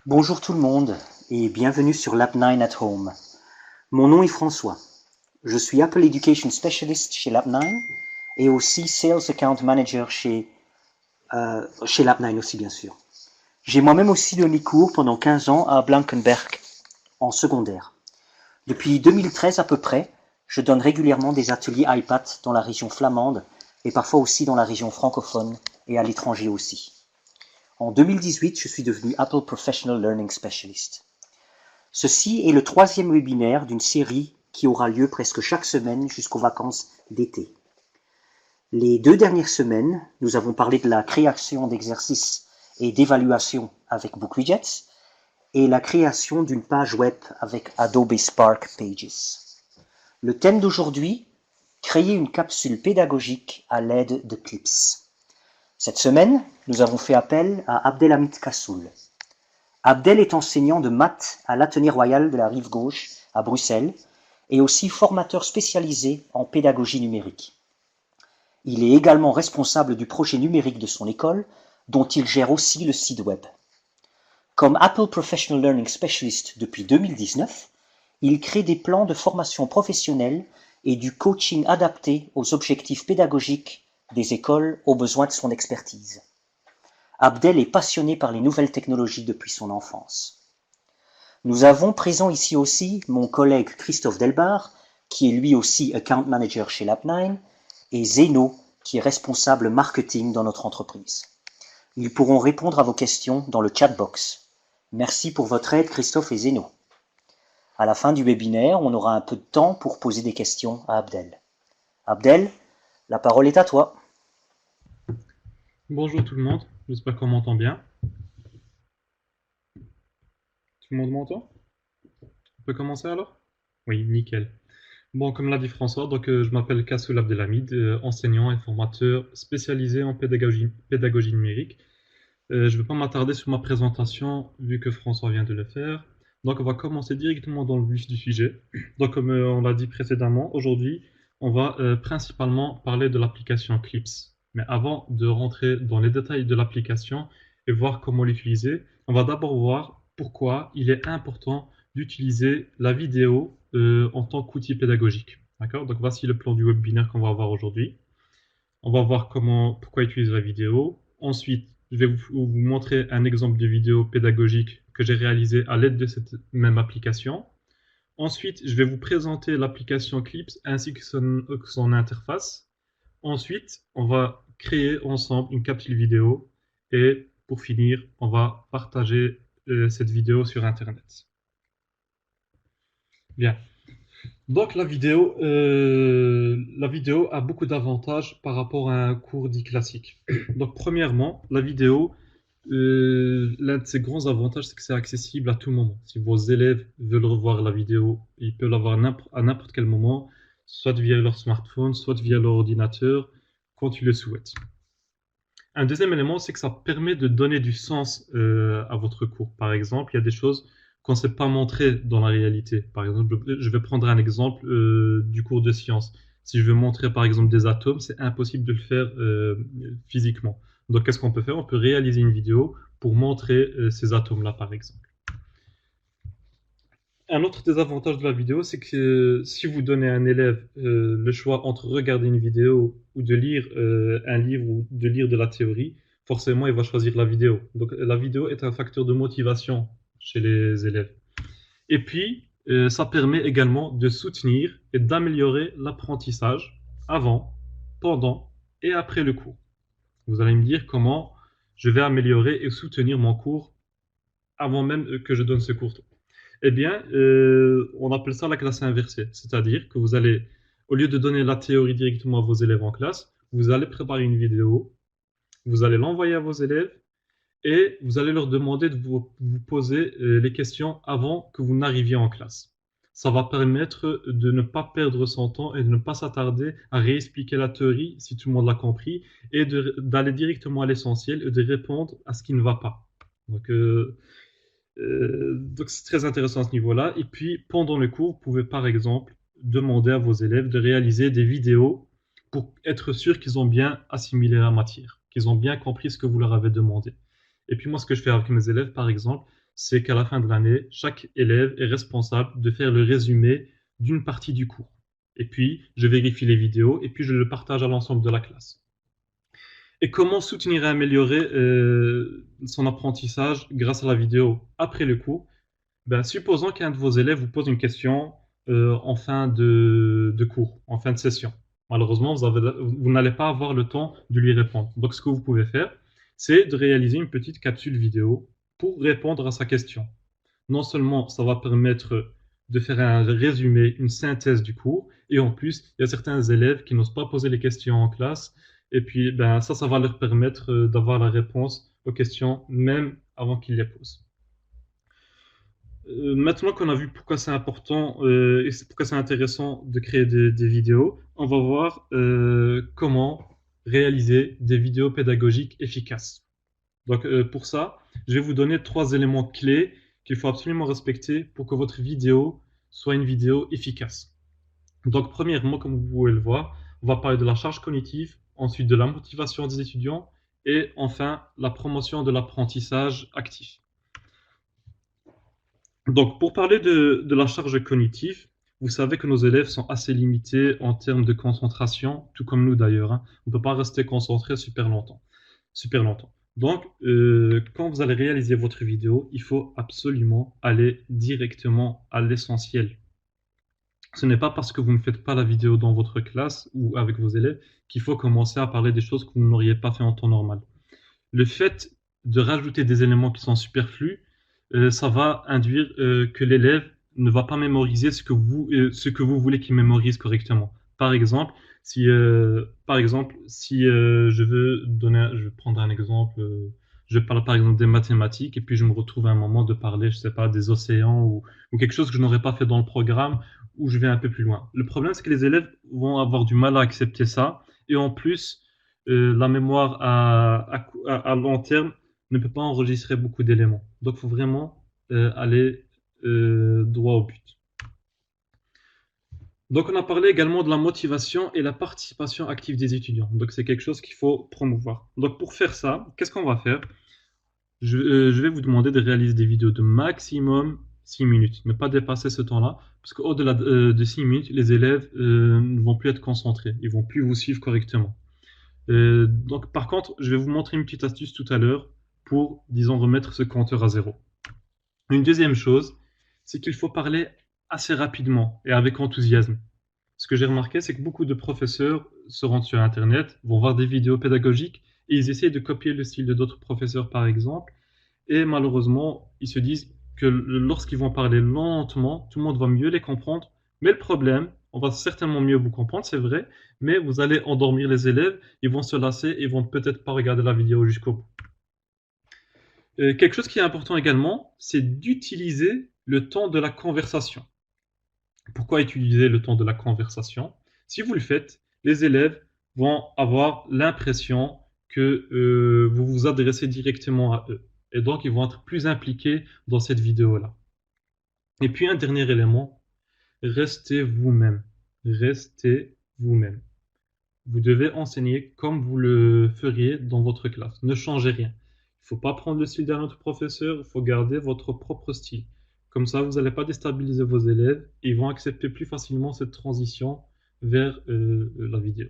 Bonjour tout le monde et bienvenue sur Lab9 at Home. Mon nom est François. Je suis Apple Education Specialist chez Lab9 et aussi Sales Account Manager chez Lab9 aussi bien sûr. J'ai moi-même aussi donné cours pendant 15 ans à Blankenberg en secondaire. Depuis 2013 à peu près, je donne régulièrement des ateliers iPad dans la région flamande et parfois aussi dans la région francophone et à l'étranger aussi. En 2018, je suis devenu Apple Professional Learning Specialist. Ceci est le 3e webinaire d'une série qui aura lieu presque chaque semaine jusqu'aux vacances d'été. Les 2 dernières semaines, nous avons parlé de la création d'exercices et d'évaluation avec BookWidgets et la création d'une page web avec Adobe Spark Pages. Le thème d'aujourd'hui, créer une capsule pédagogique à l'aide de Clips. Cette semaine, nous avons fait appel à Abdelhamid Kassoul. Abdel est enseignant de maths à l'Athénée royal de la Rive Gauche à Bruxelles et aussi formateur spécialisé en pédagogie numérique. Il est également responsable du projet numérique de son école, dont il gère aussi le site web. Comme Apple Professional Learning Specialist depuis 2019, il crée des plans de formation professionnelle et du coaching adapté aux objectifs pédagogiques des écoles aux besoins de son expertise. Abdel est passionné par les nouvelles technologies depuis son enfance. Nous avons présent ici aussi mon collègue Christophe Delbar, qui est lui aussi Account Manager chez Lab9, et Zeno, qui est responsable marketing dans notre entreprise. Ils pourront répondre à vos questions dans le chat box. Merci pour votre aide, Christophe et Zeno. À la fin du webinaire, on aura un peu de temps pour poser des questions à Abdel. Abdel, la parole est à toi. Bonjour tout le monde, j'espère qu'on m'entend bien. Tout le monde m'entend? On peut commencer alors? Oui, nickel. Bon, comme l'a dit François, je m'appelle Kassoul Abdelhamid, enseignant et formateur spécialisé en pédagogie numérique. Je ne vais pas m'attarder sur ma présentation vu que François vient de le faire. Donc on va commencer directement dans le vif du sujet. Donc comme on l'a dit précédemment, aujourd'hui on va principalement parler de l'application Clips. Mais avant de rentrer dans les détails de l'application et voir comment l'utiliser, on va d'abord voir pourquoi il est important d'utiliser la vidéo en tant qu'outil pédagogique. D'accord? Donc voici le plan du webinaire qu'on va voir aujourd'hui. On va voir pourquoi utiliser la vidéo. Ensuite, je vais vous montrer un exemple de vidéo pédagogique que j'ai réalisé à l'aide de cette même application. Ensuite, je vais vous présenter l'application Clips ainsi que son interface. Ensuite, on va créer ensemble une capsule vidéo et pour finir, on va partager cette vidéo sur Internet. Bien. Donc la vidéo a beaucoup d'avantages par rapport à un cours dit classique. Donc premièrement, la vidéo, l'un de ses grands avantages, c'est que c'est accessible à tout moment. Si vos élèves veulent revoir la vidéo, ils peuvent l'avoir à n'importe quel moment, soit via leur smartphone, soit via leur ordinateur, quand ils le souhaitent. Un deuxième élément, c'est que ça permet de donner du sens à votre cours. Par exemple, il y a des choses qu'on ne sait pas montrer dans la réalité. Par exemple, je vais prendre un exemple du cours de sciences. Si je veux montrer par exemple des atomes, c'est impossible de le faire physiquement. Donc, qu'est-ce qu'on peut faire? On peut réaliser une vidéo pour montrer ces atomes-là, par exemple. Un autre désavantage de la vidéo, c'est que si vous donnez à un élève le choix entre regarder une vidéo ou de lire un livre ou de lire de la théorie, forcément, il va choisir la vidéo. Donc, la vidéo est un facteur de motivation chez les élèves. Et puis, ça permet également de soutenir et d'améliorer l'apprentissage avant, pendant et après le cours. Vous allez me dire comment je vais améliorer et soutenir mon cours avant même que je donne ce cours. Eh bien, on appelle ça la classe inversée. C'est-à-dire que vous allez, au lieu de donner la théorie directement à vos élèves en classe, vous allez préparer une vidéo, vous allez l'envoyer à vos élèves et vous allez leur demander de vous poser les questions avant que vous n'arriviez en classe. Ça va permettre de ne pas perdre son temps et de ne pas s'attarder à réexpliquer la théorie si tout le monde l'a compris et d'aller directement à l'essentiel et de répondre à ce qui ne va pas. Donc, Donc c'est très intéressant à ce niveau-là. Et puis pendant le cours, vous pouvez par exemple demander à vos élèves de réaliser des vidéos pour être sûr qu'ils ont bien assimilé la matière, qu'ils ont bien compris ce que vous leur avez demandé. Et puis moi, ce que je fais avec mes élèves, par exemple, c'est qu'à la fin de l'année, chaque élève est responsable de faire le résumé d'une partie du cours. Et puis, je vérifie les vidéos et puis je le partage à l'ensemble de la classe. Et comment soutenir et améliorer son apprentissage grâce à la vidéo après le cours? Ben, supposons qu'un de vos élèves vous pose une question en fin de cours, en fin de session. Malheureusement, vous n'allez pas avoir le temps de lui répondre. Donc, ce que vous pouvez faire, c'est de réaliser une petite capsule vidéo pour répondre à sa question. Non seulement ça va permettre de faire un résumé, une synthèse du cours, et en plus, il y a certains élèves qui n'osent pas poser les questions en classe, et puis ben, ça va leur permettre d'avoir la réponse aux questions même avant qu'ils les posent. Maintenant qu'on a vu pourquoi c'est important et pourquoi c'est intéressant de créer des vidéos, on va voir comment réaliser des vidéos pédagogiques efficaces. Donc pour ça, je vais vous donner 3 éléments clés qu'il faut absolument respecter pour que votre vidéo soit une vidéo efficace. Donc premièrement, comme vous pouvez le voir, on va parler de la charge cognitive, ensuite de la motivation des étudiants et enfin la promotion de l'apprentissage actif. Donc pour parler de la charge cognitive, vous savez que nos élèves sont assez limités en termes de concentration, tout comme nous d'ailleurs, hein. On ne peut pas rester concentré super longtemps. Super longtemps. Donc, quand vous allez réaliser votre vidéo, il faut absolument aller directement à l'essentiel. Ce n'est pas parce que vous ne faites pas la vidéo dans votre classe ou avec vos élèves qu'il faut commencer à parler des choses que vous n'auriez pas fait en temps normal. Le fait de rajouter des éléments qui sont superflus, ça va induire que l'élève ne va pas mémoriser ce que vous voulez qu'il mémorise correctement. Par exemple, si je vais prendre un exemple, je parle par exemple des mathématiques et puis je me retrouve à un moment de parler, je sais pas, des océans ou quelque chose que je n'aurais pas fait dans le programme où je vais un peu plus loin. Le problème, c'est que les élèves vont avoir du mal à accepter ça et en plus, la mémoire à long terme ne peut pas enregistrer beaucoup d'éléments. Donc, il faut vraiment aller droit au but. Donc, on a parlé également de la motivation et la participation active des étudiants. Donc, c'est quelque chose qu'il faut promouvoir. Donc, pour faire ça, qu'est-ce qu'on va faire? Je vais vous demander de réaliser des vidéos de maximum 6 minutes, ne pas dépasser ce temps-là, parce qu'au-delà de 6 minutes, les élèves ne vont plus être concentrés, ils vont plus vous suivre correctement. Donc, par contre, je vais vous montrer une petite astuce tout à l'heure pour, disons, remettre ce compteur à zéro. Une deuxième chose, c'est qu'il faut parler assez rapidement et avec enthousiasme. Ce que j'ai remarqué, c'est que beaucoup de professeurs se rendent sur Internet, vont voir des vidéos pédagogiques et ils essaient de copier le style de d'autres professeurs, par exemple. Et malheureusement, ils se disent que lorsqu'ils vont parler lentement, tout le monde va mieux les comprendre. Mais le problème, on va certainement mieux vous comprendre, c'est vrai, mais vous allez endormir les élèves, ils vont se lasser et ils vont peut-être pas regarder la vidéo jusqu'au bout. Quelque chose qui est important également, c'est d'utiliser le temps de la conversation. Pourquoi utiliser le temps de la conversation? Si vous le faites, les élèves vont avoir l'impression que vous vous adressez directement à eux. Et donc, ils vont être plus impliqués dans cette vidéo-là. Et puis, un dernier élément, restez vous-même. Restez vous-même. Vous devez enseigner comme vous le feriez dans votre classe. Ne changez rien. Il ne faut pas prendre le style d'un autre professeur, il faut garder votre propre style. Comme ça, vous n'allez pas déstabiliser vos élèves et ils vont accepter plus facilement cette transition vers la vidéo.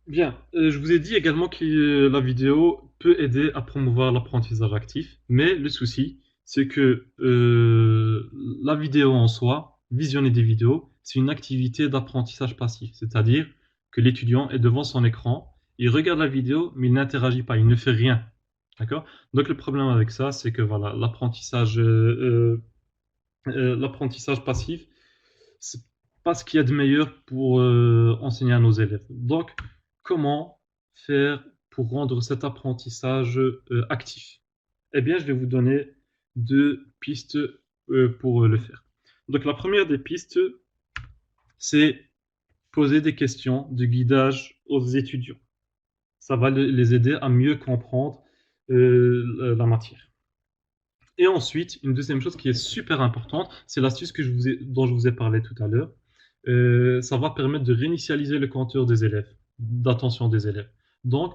Bien, je vous ai dit également que la vidéo peut aider à promouvoir l'apprentissage actif, mais le souci, c'est que la vidéo en soi, visionner des vidéos, c'est une activité d'apprentissage passif, c'est-à-dire que l'étudiant est devant son écran, il regarde la vidéo, mais il n'interagit pas, il ne fait rien. D'accord? Donc le problème avec ça, c'est que voilà, l'apprentissage passif, c'est pas ce qu'il y a de meilleur pour enseigner à nos élèves. Donc, comment faire pour rendre cet apprentissage actif? Eh bien, je vais vous donner 2 pistes pour le faire. Donc, la première des pistes, c'est poser des questions de guidage aux étudiants. Ça va les aider à mieux comprendre la matière. Et ensuite, une deuxième chose qui est super importante, c'est l'astuce dont je vous ai parlé tout à l'heure. Ça va permettre de réinitialiser le compteur des élèves, d'attention des élèves. Donc,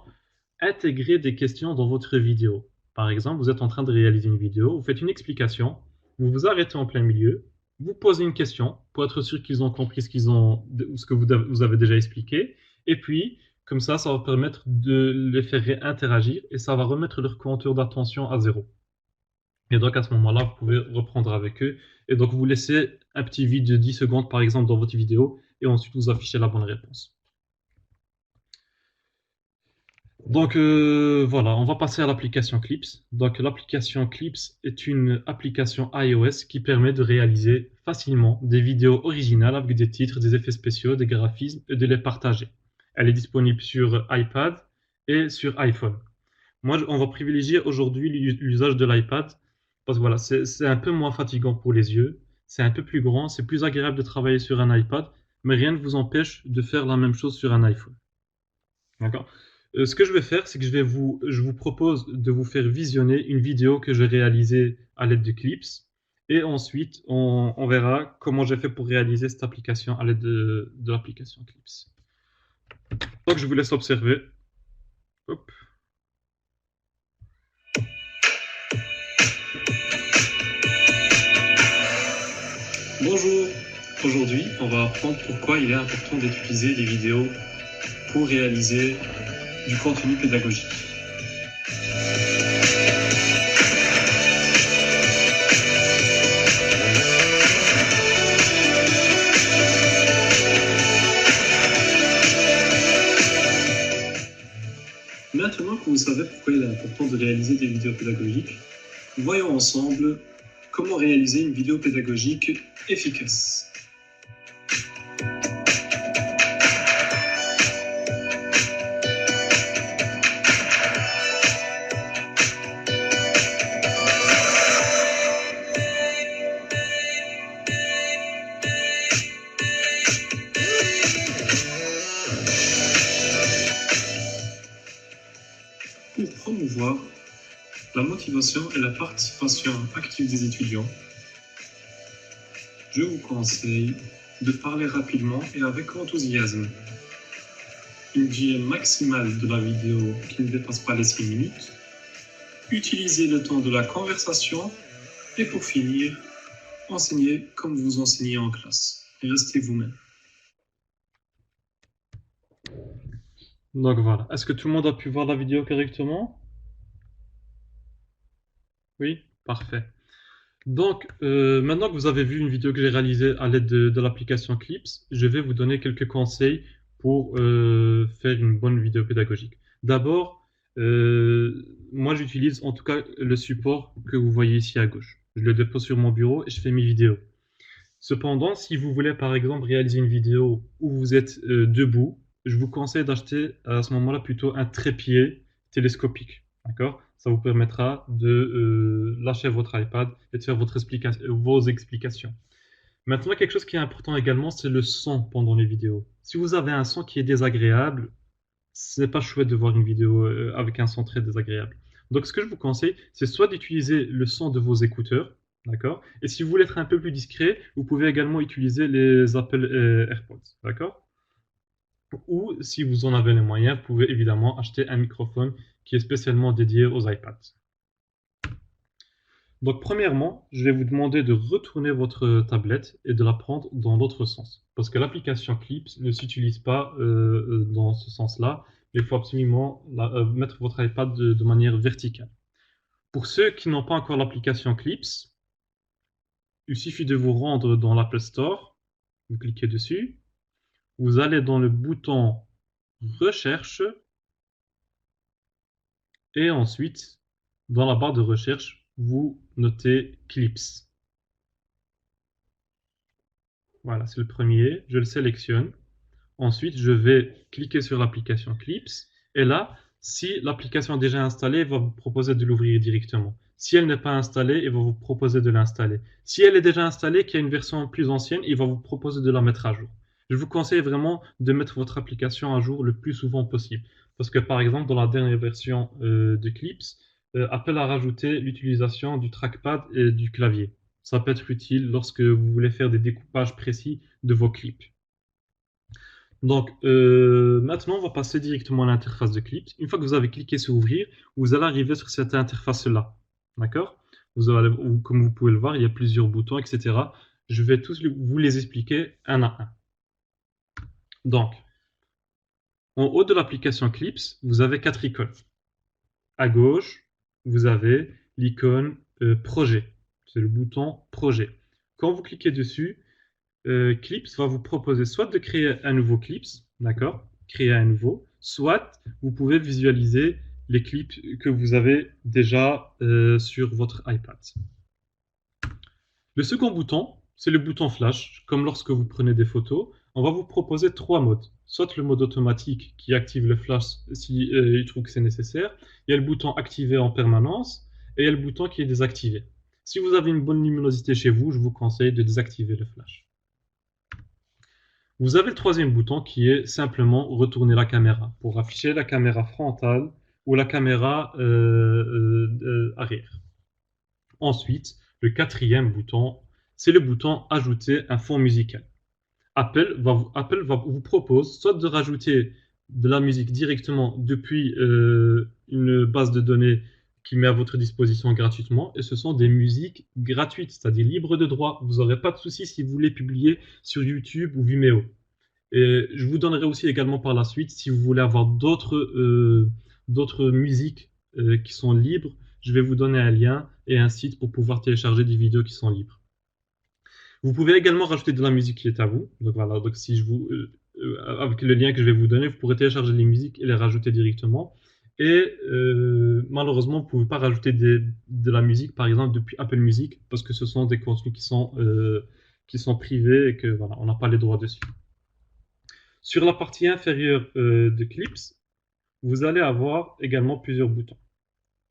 intégrer des questions dans votre vidéo. Par exemple, vous êtes en train de réaliser une vidéo, vous faites une explication, vous vous arrêtez en plein milieu, vous posez une question pour être sûr qu'ils ont compris ce que vous avez déjà expliqué, et puis, comme ça va permettre de les faire réinteragir et ça va remettre leur compteur d'attention à zéro. Et donc à ce moment-là, vous pouvez reprendre avec eux. Et donc vous laissez un petit vide de 10 secondes, par exemple, dans votre vidéo, et ensuite vous affichez la bonne réponse. Donc voilà, on va passer à l'application Clips. Donc l'application Clips est une application iOS qui permet de réaliser facilement des vidéos originales avec des titres, des effets spéciaux, des graphismes et de les partager. Elle est disponible sur iPad et sur iPhone. Moi, on va privilégier aujourd'hui l'usage de l'iPad parce que voilà, c'est un peu moins fatigant pour les yeux, c'est un peu plus grand, c'est plus agréable de travailler sur un iPad, mais rien ne vous empêche de faire la même chose sur un iPhone. D'accord? Ce que je vais faire, c'est que je vous propose de vous faire visionner une vidéo que j'ai réalisée à l'aide de Clips, et ensuite on verra comment j'ai fait pour réaliser cette application à l'aide de l'application Clips. Donc je vous laisse observer. Hop. Bonjour, aujourd'hui on va apprendre pourquoi il est important d'utiliser les vidéos pour réaliser du contenu pédagogique. Maintenant que vous savez pourquoi il est important de réaliser des vidéos pédagogiques, voyons ensemble comment réaliser une vidéo pédagogique efficace. Pour promouvoir la motivation et la participation active des étudiants, je vous conseille de parler rapidement et avec enthousiasme. Une durée maximale de la vidéo qui ne dépasse pas les 6 minutes. Utilisez le temps de la conversation et pour finir, enseignez comme vous enseignez en classe. Et restez vous-même. Donc voilà. Est-ce que tout le monde a pu voir la vidéo correctement? Oui, parfait. Donc, maintenant que vous avez vu une vidéo que j'ai réalisée à l'aide de l'application Clips, je vais vous donner quelques conseils pour faire une bonne vidéo pédagogique. D'abord, moi j'utilise en tout cas le support que vous voyez ici à gauche. Je le dépose sur mon bureau et je fais mes vidéos. Cependant, si vous voulez par exemple réaliser une vidéo où vous êtes debout, je vous conseille d'acheter à ce moment-là plutôt un trépied télescopique. D'accord? Ça vous permettra de lâcher votre iPad et de faire vos explications. Maintenant, quelque chose qui est important également, c'est le son pendant les vidéos. Si vous avez un son qui est désagréable, c'est pas chouette de voir une vidéo avec un son très désagréable. Donc, ce que je vous conseille, c'est soit d'utiliser le son de vos écouteurs, d'accord? Et si vous voulez être un peu plus discret, vous pouvez également utiliser les Apple AirPods, d'accord? Ou si vous en avez les moyens, vous pouvez évidemment acheter un microphone qui est spécialement dédié aux iPads. Donc, premièrement, je vais vous demander de retourner votre tablette et de la prendre dans l'autre sens. Parce que l'application Clips ne s'utilise pas dans ce sens-là. Il faut absolument mettre votre iPad de manière verticale. Pour ceux qui n'ont pas encore l'application Clips, il suffit de vous rendre dans l'Apple Store. Vous cliquez dessus. Vous allez dans le bouton Recherche. Et ensuite, dans la barre de recherche, vous notez Clips. Voilà, c'est le premier. Je le sélectionne. Ensuite, je vais cliquer sur l'application Clips. Et là, si l'application est déjà installée, il va vous proposer de l'ouvrir directement. Si elle n'est pas installée, il va vous proposer de l'installer. Si elle est déjà installée, qu'il y a une version plus ancienne, il va vous proposer de la mettre à jour. Je vous conseille vraiment de mettre votre application à jour le plus souvent possible. Parce que par exemple, dans la dernière version de Clips, appelle à rajouter l'utilisation du trackpad et du clavier. Ça peut être utile lorsque vous voulez faire des découpages précis de vos clips. Donc, maintenant, on va passer directement à l'interface de Clips. Une fois que vous avez cliqué sur Ouvrir, vous allez arriver sur cette interface-là. D'accord? Comme vous pouvez le voir, il y a plusieurs boutons, etc. Je vais tous vous les expliquer un à un. Donc, en haut de l'application Clips, vous avez 4 icônes. À gauche, vous avez l'icône Projet. C'est le bouton Projet. Quand vous cliquez dessus, Clips va vous proposer soit de créer un nouveau Clips, d'accord, créer un nouveau, soit vous pouvez visualiser les clips que vous avez déjà sur votre iPad. Le second bouton, c'est le bouton Flash. Comme lorsque vous prenez des photos, on va vous proposer 3 modes. Soit le mode automatique qui active le flash si il trouve que c'est nécessaire. Il y a le bouton activer en permanence et il y a le bouton qui est désactivé. Si vous avez une bonne luminosité chez vous, je vous conseille de désactiver le flash. Vous avez le troisième bouton qui est simplement retourner la caméra pour afficher la caméra frontale ou la caméra arrière. Ensuite, le quatrième bouton, c'est le bouton ajouter un fond musical. Apple vous propose soit de rajouter de la musique directement depuis une base de données qui met à votre disposition gratuitement, et ce sont des musiques gratuites, c'est-à-dire libres de droit. Vous n'aurez pas de souci si vous les publiez sur YouTube ou Vimeo. Et je vous donnerai aussi également par la suite, si vous voulez avoir d'autres musiques qui sont libres, je vais vous donner un lien et un site pour pouvoir télécharger des vidéos qui sont libres. Vous pouvez également rajouter de la musique qui est à vous. Donc voilà, donc si avec le lien que je vais vous donner, vous pourrez télécharger les musiques et les rajouter directement. Et malheureusement, vous ne pouvez pas rajouter de la musique, par exemple, depuis Apple Music, parce que ce sont des contenus qui sont privés et que voilà, on n'a pas les droits dessus. Sur la partie inférieure de Clips, vous allez avoir également plusieurs boutons.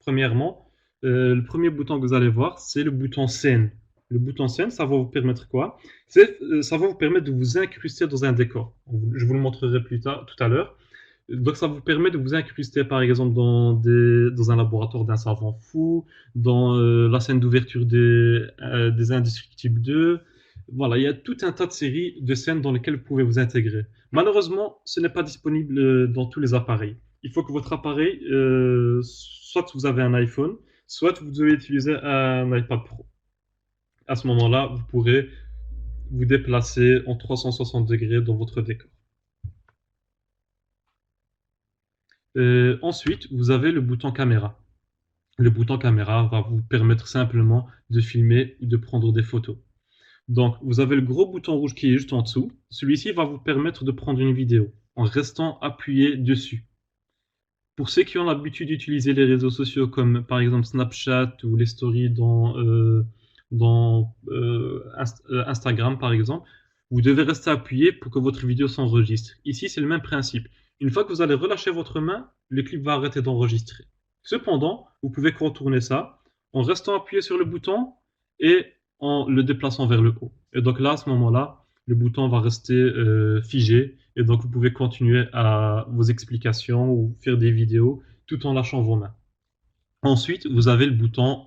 Premièrement, le premier bouton que vous allez voir, c'est le bouton Scène. Le bouton Scène, ça va vous permettre quoi? Ça va vous permettre de vous incruster dans un décor. Je vous le montrerai tout à l'heure. Donc, ça vous permet de vous incruster, par exemple, dans un laboratoire d'un savant fou, dans la scène d'ouverture des Indestructibles 2. Voilà, il y a tout un tas de séries de scènes dans lesquelles vous pouvez vous intégrer. Malheureusement, ce n'est pas disponible dans tous les appareils. Il faut que votre appareil, soit vous avez un iPhone, soit vous devez utiliser un iPad Pro. À ce moment-là, vous pourrez vous déplacer en 360 degrés dans votre décor. Ensuite, vous avez le bouton caméra. Le bouton caméra va vous permettre simplement de filmer ou de prendre des photos. Donc, vous avez le gros bouton rouge qui est juste en dessous. Celui-ci va vous permettre de prendre une vidéo en restant appuyé dessus. Pour ceux qui ont l'habitude d'utiliser les réseaux sociaux comme par exemple Snapchat ou les stories dans Instagram par exemple, vous devez rester appuyé pour que votre vidéo s'enregistre. Ici, c'est le même principe. Une fois que vous allez relâcher votre main, le clip va arrêter d'enregistrer. Cependant, vous pouvez contourner ça en restant appuyé sur le bouton et en le déplaçant vers le haut. Et donc là, à ce moment-là, le bouton va rester figé et donc vous pouvez continuer à vos explications ou faire des vidéos tout en lâchant vos mains. Ensuite, vous avez le bouton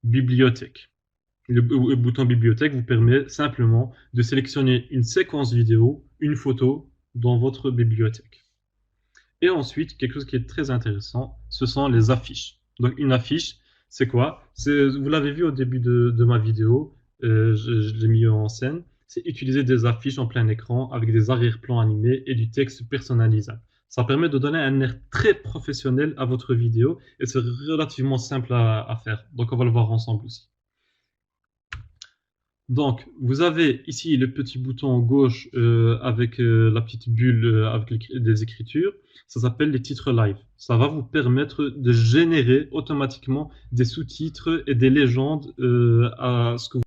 bibliothèque. Le bouton bibliothèque vous permet simplement de sélectionner une séquence vidéo, une photo dans votre bibliothèque. Et ensuite, quelque chose qui est très intéressant, ce sont les affiches. Donc une affiche, c'est quoi? Vous l'avez vu au début de ma vidéo, je l'ai mis en scène, c'est utiliser des affiches en plein écran avec des arrière-plans animés et du texte personnalisable. Ça permet de donner un air très professionnel à votre vidéo et c'est relativement simple à faire. Donc on va le voir ensemble aussi. Donc, vous avez ici le petit bouton en gauche avec la petite bulle avec des écritures. Ça s'appelle les titres live. Ça va vous permettre de générer automatiquement des sous-titres et des légendes à ce que